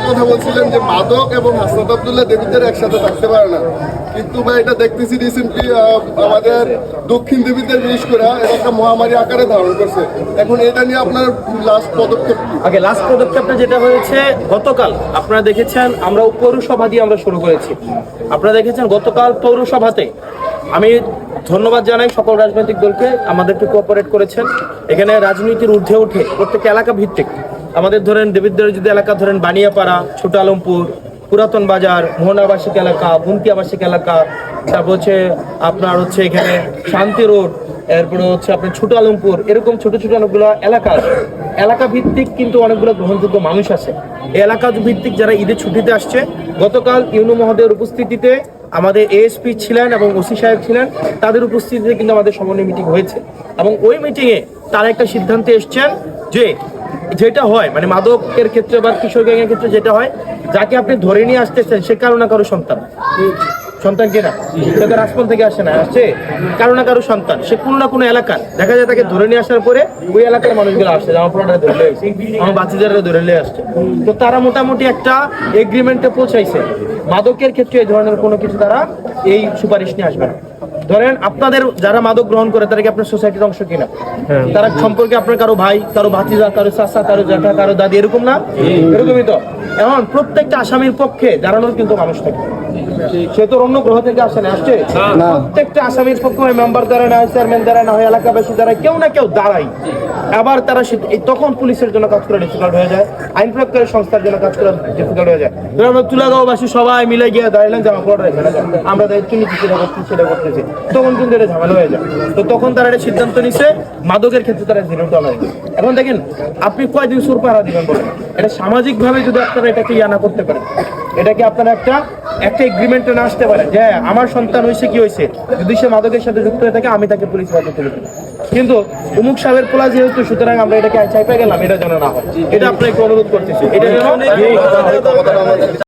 কথা বলছিলেন যে মাদক এবং হাসনাত আব্দুল্লাহ দেবীদের একসাথে থাকতে পারে না, কিন্তু ভাই এটা দেখতেছি রিসেন্টলি আমাদের দক্ষিণ দেবীদের বিশেষ করে এটা একটা মহামারী আকারে ধারণ করছে। এখন এটা নিয়ে আপনার লাস্ট পদক্ষেপ কি? আগে লাস্ট পদক্ষেপটা যেটা হয়েছে গতকাল আপনারা দেখেছেন, আমরা পৌরসভা দিয়ে আমরা শুরু করেছি। আপনারা দেখেছেন গতকাল পৌরসভাতে আমি ধন্যবাদ জানাই সকল রাজনৈতিক দলকে, আমাদেরকে কোঅপারেট করেছেন। এখানে রাজনীতির ঊর্ধ্বে উঠে প্রত্যেক এলাকা ভিত্তিক আমাদের ধরেন দেবীদ্বরের যদি এলাকা ধরেন বানিয়াপাড়া, ছোট আলমপুর, পুরাতন বাজার, মোহন আবাসিক এলাকা, বুন্তি আবাসিক এলাকা, তারপর হচ্ছে আপনার হচ্ছে এখানে শান্তি রোড, এরপরে হচ্ছে আপনার ছোট আলমপুর, এরকম ছোট ছোট অনেকগুলো এলাকা আছে। এলাকা ভিত্তিক কিন্তু অনেকগুলো গ্রহণযোগ্য মানুষ আছে। এই এলাকা ভিত্তিক যারা ঈদের ছুটিতে আসছে, গতকাল ইউনু মহোদয়ের উপস্থিতিতে আমাদের এএসপি ছিলেন এবং ওসি সাহেব ছিলেন, তাদের উপস্থিতিতে কিন্তু আমাদের সমন্বয় মিটিং হয়েছে এবং ওই মিটিংয়ে তারা একটা সিদ্ধান্তে এসছেন যে যেটা হয় মানে মাদকের ক্ষেত্রে বা কিশোর গ্যাংয়ের ক্ষেত্রে যেটা হয়, যাকে আপনি ধরে নিয়ে আসতেছেন সে কারো না কারো সন্তান, সন্তান কিনা সে তো রাজপথ থেকে আসে না, আসছে কারো না কারো সন্তান, সে কোনো না কোনো এলাকার দেখা যায় তাকে ধরে নিয়ে আসার পরে ওই এলাকার মানুষগুলো আসছে, আমার পুরোটা ধরে নিয়ে আসছে, আমার বাচ্চাদের ধরে নিয়ে আসছে। তো তারা মোটামুটি একটা এগ্রিমেন্টে পৌঁছাইছে, মাদকের ক্ষেত্রে এই ধরনের কোনো কিছু তারা এই সুপারিশ নিয়ে আসবে না। ধরেন আপনাদের যারা মাদক গ্রহণ করে তারা কি আপনার সোসাইটির অংশ কিনা? তারা সম্পর্কে আপনার কারো ভাই, কারো ভাতিজা, কারো চাচা, কারো জ্যাঠা, কারো দাদি, এরকম না? এরকমই তো। এখন প্রত্যেকটা আসামির পক্ষে দাঁড়ানোর কিন্তু মানুষ থাকে, সে তো অন্য গ্রহ থেকে আসে না, আসছে প্রত্যেকটা আসামির পক্ষে মেম্বার দ্বারা না হয়, চেয়ারম্যান দ্বারা না হয়, এলাকাবাসী দ্বারা কেউ না কেউ দাঁড়াই। আবার তারা তখন পুলিশের জন্য কাজ করা ডিফিকাল্ট হয়ে যায়, আইন প্রয়োগকারী সংস্থার জন্য কাজ করা ডিফিকাল্ট হয়ে যায়। আমরা তুলাগাঁওবাসী সবাই মিলে গিয়ে দাঁড়াইলাম যে আমার পড়া আমরা দায়িত্ব নিচ্ছি, সেটা করতেছি, তখন কিন্তু এটা ঝামেলা হয়ে যায়। তো তখন তারা একটা সিদ্ধান্ত নিচ্ছে মাদকের ক্ষেত্রে তারা জিরো টলারেন্স। এখন দেখেন আপনি কয়দিন সুর পাহারা দিবেন বলেন, এটা সামাজিক ভাবে যদি আপনারা এটাকে ইয়া না করতে পারেন, এটাকে আপনারা একটা এগ্রিমেন্টে না আসতে পারেন যে আমার সন্তান হয়েছে কি হয়েছে, যদি সে মাদকের সাথে যুক্ত হয়ে থাকে আমি তাকে পুলিশ হেফাজতে তুলে দেব, কিন্তু অমুক সাহেবের পোলা যেহেতু সুতরাং আমরা এটাকে চাইপা গেলাম, এটা যেন না হয়, এটা আপনাকে অনুরোধ করতেছি। এটা যেন